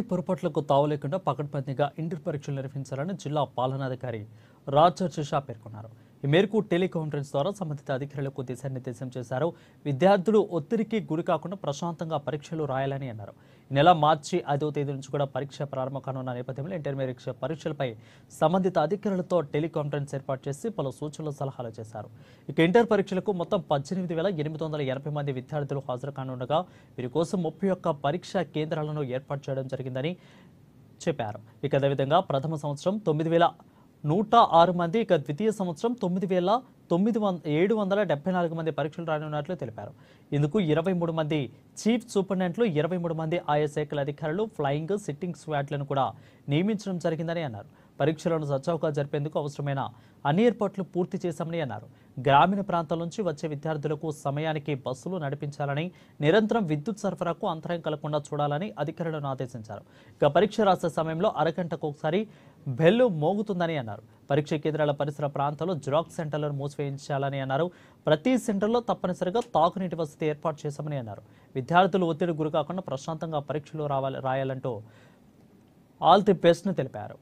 పొరపాట్లకు తావులేకుండా పకడ్బందీగా ఇంటర్ పరీక్షలు నిర్వహించాలని జిల్లా పాలనాధికారి రాజర్ష షా పేర్కొన్నారు. ఈ మేరకు టెలికాన్ఫరెన్స్ ద్వారా సంబంధిత అధికారులకు దిశానిర్దేశం చేశారు. విద్యార్థులు ఒత్తిడికి గురి కాకుండా ప్రశాంతంగా పరీక్షలు రాయాలని అన్నారు. ఈ నెల మార్చి 5వ తేదీ నుంచి కూడా పరీక్ష ప్రారంభం కానున్న నేపథ్యంలో ఇంటర్మీడియట్ పరీక్షలపై సంబంధిత అధికారులతో టెలికాన్ఫరెన్స్ ఏర్పాటు చేసి పలు సూచనలు సలహాలు చేశారు. ఇక ఇంటర్ పరీక్షలకు మొత్తం 18,880 మంది విద్యార్థులు హాజరు కానుండగా వీరి కోసం 31 పరీక్షా కేంద్రాలను ఏర్పాటు చేయడం జరిగిందని చెప్పారు. ఇక అదేవిధంగా ప్రథమ సంవత్సరం 9,106 మంది, ఇక ద్వితీయ సంవత్సరం 9,774 మంది పరీక్షలు రానున్నట్లు తెలిపారు. ఇందుకు 23 మంది చీఫ్ సూపరింటెండెంట్లు, 23 మంది ఆయా శాఖల అధికారులు, ఫ్లయింగ్, సిట్టింగ్ స్క్వాడ్లను కూడా నియమించడం జరిగిందని అన్నారు. పరీక్షలను సజావుగా జరిపేందుకు అవసరమైన అన్ని ఏర్పాట్లు పూర్తి చేశామని అన్నారు. గ్రామీణ ప్రాంతాల నుంచి వచ్చే విద్యార్థులకు సమయానికి బస్సులు నడిపించాలని, నిరంతరం విద్యుత్ సరఫరాకు అంతరాయం కలగకుండా చూడాలని అధికారులను ఆదేశించారు. ఇక పరీక్ష రాసే సమయంలో అరగంటకు ఒకసారి బెల్లు మోగుతుందని అన్నారు. పరీక్ష కేంద్రాల పరిసర ప్రాంతాల్లో జిరాక్స్ సెంటర్లను మూసివేయించాలని అన్నారు. ప్రతి సెంటర్లో తప్పనిసరిగా తాగునీటి వసతి ఏర్పాటు చేశామని అన్నారు. విద్యార్థులు ఒత్తిడి గురి కాకుండా ప్రశాంతంగా పరీక్షలు రాయాలంటూ ఆల్ ది బెస్ట్ ని తెలిపారు.